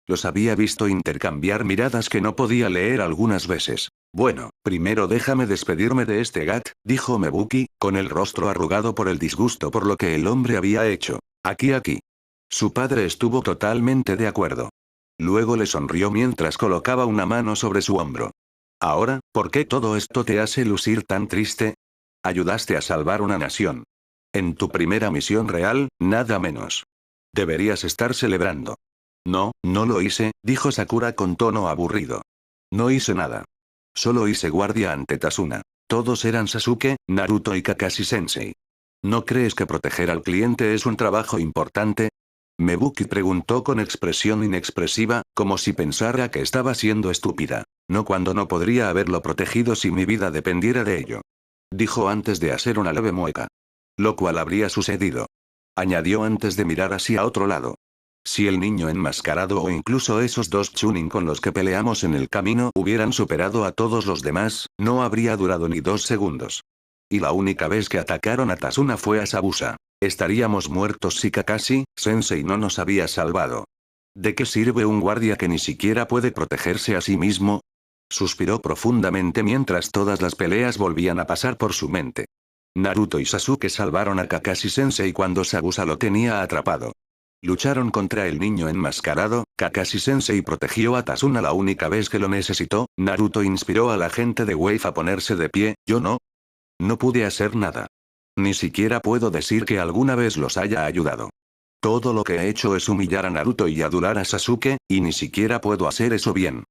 Los había visto intercambiar miradas que no podía leer algunas veces. Bueno, primero déjame despedirme de este gat, dijo Mebuki, con el rostro arrugado por el disgusto por lo que el hombre había hecho. Aquí. Su padre estuvo totalmente de acuerdo. Luego le sonrió mientras colocaba una mano sobre su hombro. Ahora, ¿por qué todo esto te hace lucir tan triste? Ayudaste a salvar una nación. En tu primera misión real, nada menos. Deberías estar celebrando. No, no lo hice, dijo Sakura con tono aburrido. No hice nada. Solo hice guardia ante Tasuna. Todos eran Sasuke, Naruto y Kakashi-sensei. ¿No crees que proteger al cliente es un trabajo importante? Mebuki preguntó con expresión inexpresiva, como si pensara que estaba siendo estúpida. No, cuando no podría haberlo protegido si mi vida dependiera de ello. Dijo antes de hacer una leve mueca. Lo cual habría sucedido. Añadió antes de mirar hacia otro lado. Si el niño enmascarado o incluso esos dos Chunin con los que peleamos en el camino hubieran superado a todos los demás, no habría durado ni 2 segundos. Y la única vez que atacaron a Tasuna fue a Sabusa. Estaríamos muertos si Kakashi-sensei no nos había salvado. ¿De qué sirve un guardia que ni siquiera puede protegerse a sí mismo? Suspiró profundamente mientras todas las peleas volvían a pasar por su mente. Naruto y Sasuke salvaron a Kakashi-sensei cuando Sabusa lo tenía atrapado. Lucharon contra el niño enmascarado, Kakashi-sensei protegió a Tasuna la única vez que lo necesitó, Naruto inspiró a la gente de Wave a ponerse de pie, yo no. No pude hacer nada. Ni siquiera puedo decir que alguna vez los haya ayudado. Todo lo que he hecho es humillar a Naruto y adular a Sasuke, y ni siquiera puedo hacer eso bien.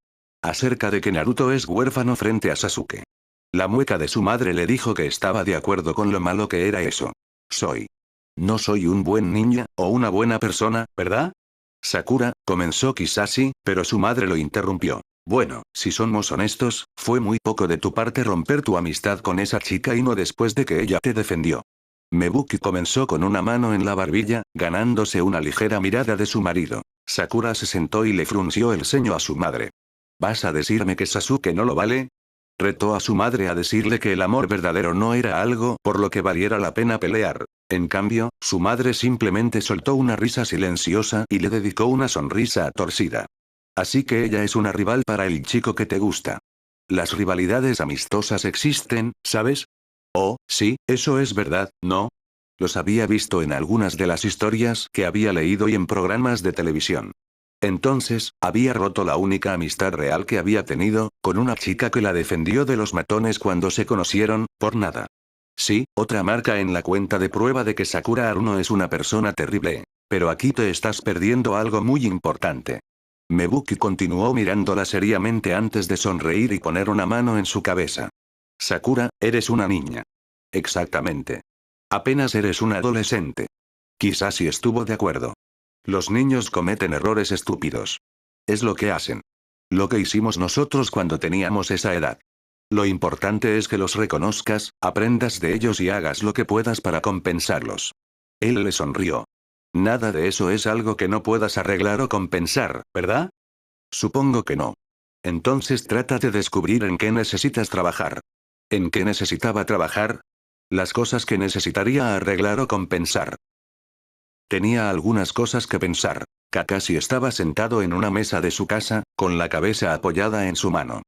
Acerca de que Naruto es huérfano frente a Sasuke. La mueca de su madre le dijo que estaba de acuerdo con lo malo que era eso. No soy un buen ninja, o una buena persona, ¿verdad? Sakura, comenzó Kisashi, pero su madre lo interrumpió. Bueno, si somos honestos, fue muy poco de tu parte romper tu amistad con esa chica y no después de que ella te defendió. Mebuki comenzó con una mano en la barbilla, ganándose una ligera mirada de su marido. Sakura se sentó y le frunció el ceño a su madre. ¿Vas a decirme que Sasuke no lo vale? Retó a su madre a decirle que el amor verdadero no era algo por lo que valiera la pena pelear. En cambio, su madre simplemente soltó una risa silenciosa y le dedicó una sonrisa torcida. Así que ella es una rival para el chico que te gusta. Las rivalidades amistosas existen, ¿sabes? Oh, sí, eso es verdad, ¿no? Los había visto en algunas de las historias que había leído y en programas de televisión. Entonces, había roto la única amistad real que había tenido, con una chica que la defendió de los matones cuando se conocieron, por nada. Sí, otra marca en la cuenta de prueba de que Sakura Haruno es una persona terrible. Pero aquí te estás perdiendo algo muy importante. Mebuki continuó mirándola seriamente antes de sonreír y poner una mano en su cabeza. Sakura, eres una niña. Exactamente. Apenas eres un adolescente. Quizás sí estuvo de acuerdo. Los niños cometen errores estúpidos. Es lo que hacen. Lo que hicimos nosotros cuando teníamos esa edad. Lo importante es que los reconozcas, aprendas de ellos y hagas lo que puedas para compensarlos. Él le sonrió. Nada de eso es algo que no puedas arreglar o compensar, ¿verdad? Supongo que no. Entonces trata de descubrir en qué necesitas trabajar. ¿En qué necesitaba trabajar? Las cosas que necesitaría arreglar o compensar. Tenía algunas cosas que pensar. Kakashi estaba sentado en una mesa de su casa, con la cabeza apoyada en su mano.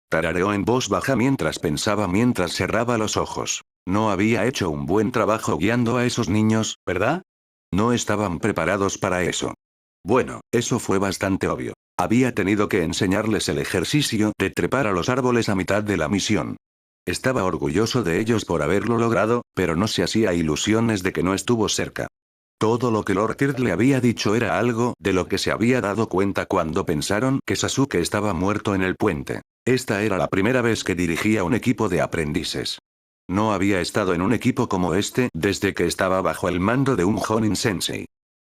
Tarareó en voz baja mientras pensaba mientras cerraba los ojos. No había hecho un buen trabajo guiando a esos niños, ¿verdad? No estaban preparados para eso. Bueno, eso fue bastante obvio. Había tenido que enseñarles el ejercicio de trepar a los árboles a mitad de la misión. Estaba orgulloso de ellos por haberlo logrado, pero no se hacía ilusiones de que no estuvo cerca. Todo lo que Lord Kirk le había dicho era algo de lo que se había dado cuenta cuando pensaron que Sasuke estaba muerto en el puente. Esta era la primera vez que dirigía un equipo de aprendices. No había estado en un equipo como este desde que estaba bajo el mando de un Jonin Sensei.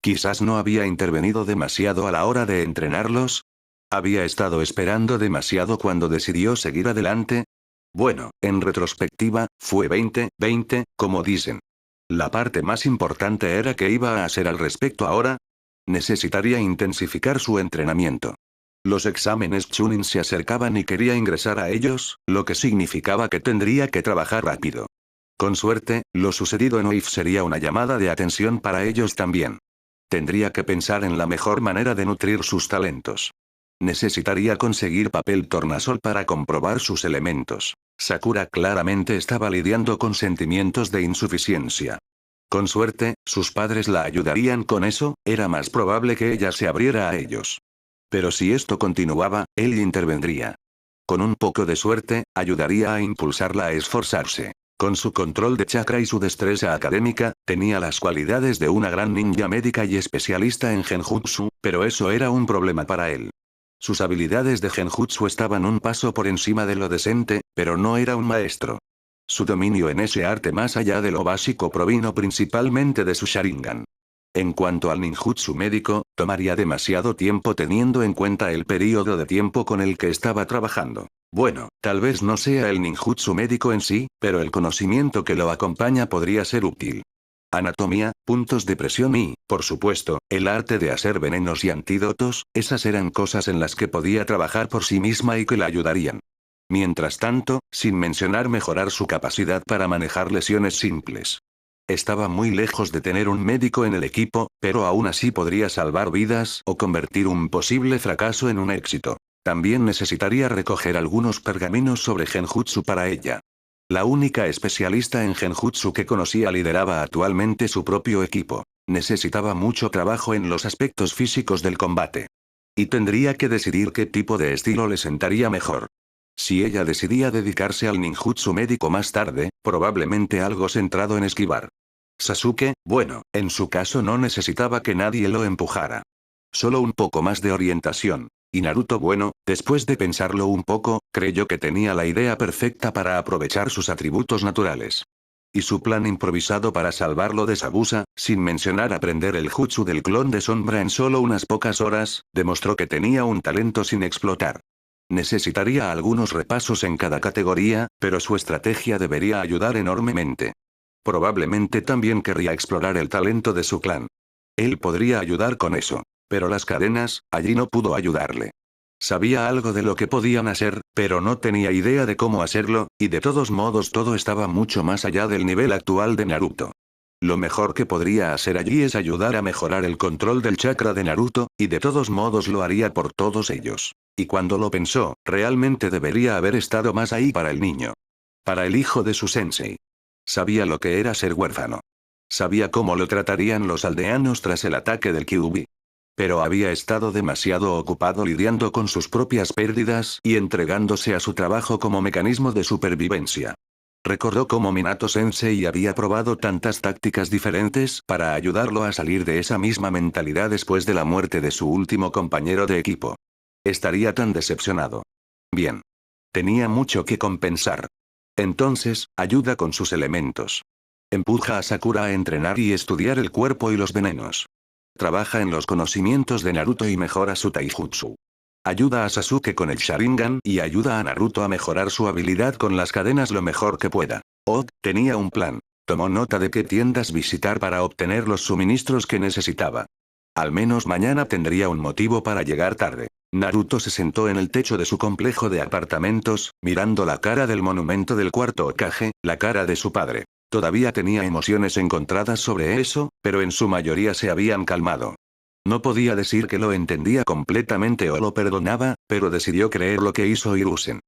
Quizás no había intervenido demasiado a la hora de entrenarlos. ¿Había estado esperando demasiado cuando decidió seguir adelante? Bueno, en retrospectiva, fue 20-20, como dicen. La parte más importante era qué iba a hacer al respecto ahora. Necesitaría intensificar su entrenamiento. Los exámenes Chunin se acercaban y quería ingresar a ellos, lo que significaba que tendría que trabajar rápido. Con suerte, lo sucedido en OIF sería una llamada de atención para ellos también. Tendría que pensar en la mejor manera de nutrir sus talentos. Necesitaría conseguir papel tornasol para comprobar sus elementos. Sakura claramente estaba lidiando con sentimientos de insuficiencia. Con suerte, sus padres la ayudarían con eso, era más probable que ella se abriera a ellos. Pero si esto continuaba, él intervendría. Con un poco de suerte, ayudaría a impulsarla a esforzarse. Con su control de chakra y su destreza académica, tenía las cualidades de una gran ninja médica y especialista en genjutsu, pero eso era un problema para él. Sus habilidades de genjutsu estaban un paso por encima de lo decente, pero no era un maestro. Su dominio en ese arte más allá de lo básico provino principalmente de su Sharingan. En cuanto al ninjutsu médico, tomaría demasiado tiempo teniendo en cuenta el periodo de tiempo con el que estaba trabajando. Bueno, tal vez no sea el ninjutsu médico en sí, pero el conocimiento que lo acompaña podría ser útil. Anatomía, puntos de presión y, por supuesto, el arte de hacer venenos y antídotos, esas eran cosas en las que podía trabajar por sí misma y que la ayudarían. Mientras tanto, sin mencionar mejorar su capacidad para manejar lesiones simples. Estaba muy lejos de tener un médico en el equipo, pero aún así podría salvar vidas o convertir un posible fracaso en un éxito. También necesitaría recoger algunos pergaminos sobre genjutsu para ella. La única especialista en genjutsu que conocía lideraba actualmente su propio equipo. Necesitaba mucho trabajo en los aspectos físicos del combate. Y tendría que decidir qué tipo de estilo le sentaría mejor. Si ella decidía dedicarse al ninjutsu médico más tarde, probablemente algo centrado en esquivar. Sasuke, bueno, en su caso no necesitaba que nadie lo empujara. Solo un poco más de orientación. Y Naruto, bueno, después de pensarlo un poco, creyó que tenía la idea perfecta para aprovechar sus atributos naturales. Y su plan improvisado para salvarlo de Sabusa, sin mencionar aprender el jutsu del clon de sombra en solo unas pocas horas, demostró que tenía un talento sin explotar. Necesitaría algunos repasos en cada categoría, pero su estrategia debería ayudar enormemente. Probablemente también querría explorar el talento de su clan. Él podría ayudar con eso. Pero las cadenas, allí no pudo ayudarle. Sabía algo de lo que podían hacer, pero no tenía idea de cómo hacerlo, y de todos modos todo estaba mucho más allá del nivel actual de Naruto. Lo mejor que podría hacer allí es ayudar a mejorar el control del chakra de Naruto, y de todos modos lo haría por todos ellos. Y cuando lo pensó, realmente debería haber estado más ahí para el niño. Para el hijo de su sensei. Sabía lo que era ser huérfano. Sabía cómo lo tratarían los aldeanos tras el ataque del Kyuubi. Pero había estado demasiado ocupado lidiando con sus propias pérdidas y entregándose a su trabajo como mecanismo de supervivencia. Recordó cómo Minato Sensei había probado tantas tácticas diferentes para ayudarlo a salir de esa misma mentalidad después de la muerte de su último compañero de equipo. Estaría tan decepcionado. Bien. Tenía mucho que compensar. Entonces, ayuda con sus elementos. Empuja a Sakura a entrenar y estudiar el cuerpo y los venenos. Trabaja en los conocimientos de Naruto y mejora su taijutsu. Ayuda a Sasuke con el Sharingan y ayuda a Naruto a mejorar su habilidad con las cadenas lo mejor que pueda. Oh, tenía un plan. Tomó nota de qué tiendas visitar para obtener los suministros que necesitaba. Al menos mañana tendría un motivo para llegar tarde. Naruto se sentó en el techo de su complejo de apartamentos, mirando la cara del monumento del cuarto Hokage, la cara de su padre. Todavía tenía emociones encontradas sobre eso, pero en su mayoría se habían calmado. No podía decir que lo entendía completamente o lo perdonaba, pero decidió creer lo que hizo Hiruzen.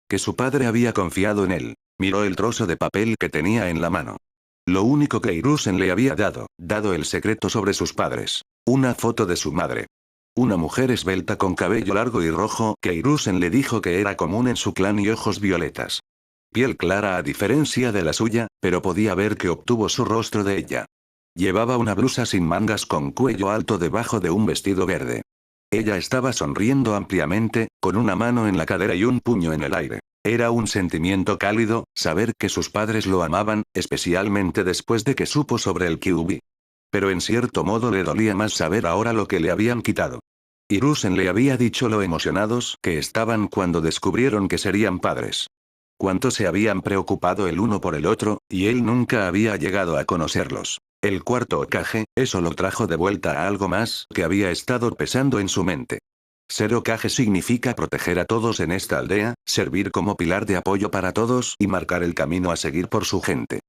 Que su padre había confiado en él. Miró el trozo de papel que tenía en la mano. Lo único que Hiruzen le había dado el secreto sobre sus padres. Una foto de su madre. Una mujer esbelta con cabello largo y rojo que Hiruzen le dijo que era común en su clan y ojos violetas. Piel clara a diferencia de la suya, pero podía ver que obtuvo su rostro de ella. Llevaba una blusa sin mangas con cuello alto debajo de un vestido verde. Ella estaba sonriendo ampliamente, con una mano en la cadera y un puño en el aire. Era un sentimiento cálido, saber que sus padres lo amaban, especialmente después de que supo sobre el Kyuubi. Pero en cierto modo le dolía más saber ahora lo que le habían quitado. Hiruzen le había dicho lo emocionados que estaban cuando descubrieron que serían padres. Cuánto se habían preocupado el uno por el otro, y él nunca había llegado a conocerlos. El cuarto Hokage, eso lo trajo de vuelta a algo más que había estado pesando en su mente. Ser Hokage significa proteger a todos en esta aldea, servir como pilar de apoyo para todos y marcar el camino a seguir por su gente.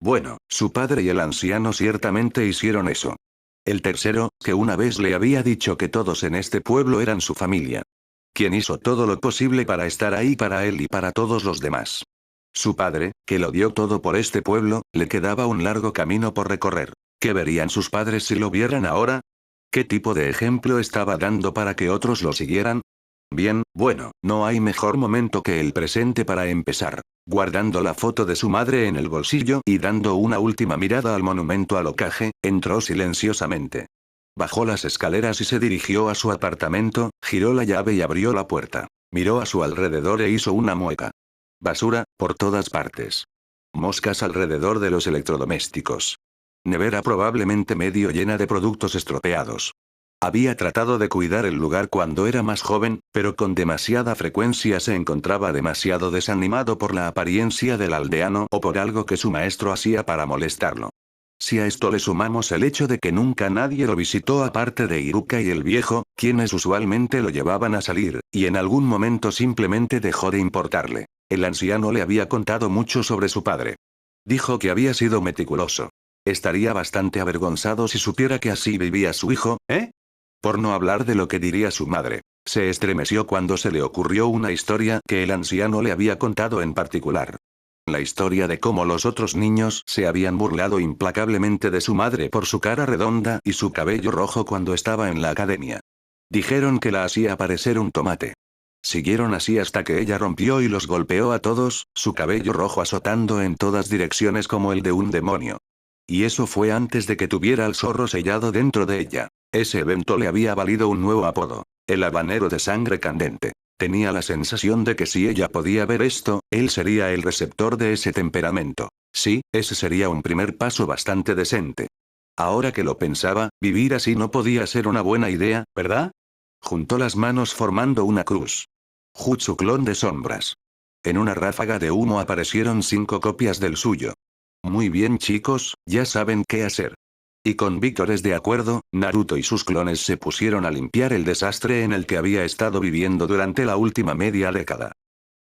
Bueno, su padre y el anciano ciertamente hicieron eso. El tercero, que una vez le había dicho que todos en este pueblo eran su familia. Quien hizo todo lo posible para estar ahí para él y para todos los demás. Su padre, que lo dio todo por este pueblo, le quedaba un largo camino por recorrer. ¿Qué verían sus padres si lo vieran ahora? ¿Qué tipo de ejemplo estaba dando para que otros lo siguieran? Bien, bueno, no hay mejor momento que el presente para empezar. Guardando la foto de su madre en el bolsillo y dando una última mirada al monumento al Hokage, entró silenciosamente. Bajó las escaleras y se dirigió a su apartamento, giró la llave y abrió la puerta. Miró a su alrededor e hizo una mueca. Basura, por todas partes. Moscas alrededor de los electrodomésticos. Nevera probablemente medio llena de productos estropeados. Había tratado de cuidar el lugar cuando era más joven, pero con demasiada frecuencia se encontraba demasiado desanimado por la apariencia del aldeano o por algo que su maestro hacía para molestarlo. Si a esto le sumamos el hecho de que nunca nadie lo visitó aparte de Iruka y el viejo, quienes usualmente lo llevaban a salir, y en algún momento simplemente dejó de importarle. El anciano le había contado mucho sobre su padre. Dijo que había sido meticuloso. Estaría bastante avergonzado si supiera que así vivía su hijo, ¿eh? Por no hablar de lo que diría su madre. Se estremeció cuando se le ocurrió una historia que el anciano le había contado en particular. La historia de cómo los otros niños se habían burlado implacablemente de su madre por su cara redonda y su cabello rojo cuando estaba en la academia. Dijeron que la hacía parecer un tomate. Siguieron así hasta que ella rompió y los golpeó a todos, su cabello rojo azotando en todas direcciones como el de un demonio. Y eso fue antes de que tuviera al zorro sellado dentro de ella. Ese evento le había valido un nuevo apodo, el habanero de sangre candente. Tenía la sensación de que si ella podía ver esto, él sería el receptor de ese temperamento. Sí, ese sería un primer paso bastante decente. Ahora que lo pensaba, vivir así no podía ser una buena idea, ¿verdad? Juntó las manos formando una cruz. Jutsu clon de sombras. En una ráfaga de humo aparecieron 5 copias del suyo. Muy bien chicos, ya saben qué hacer. Y con víctores de acuerdo, Naruto y sus clones se pusieron a limpiar el desastre en el que había estado viviendo durante la última media década.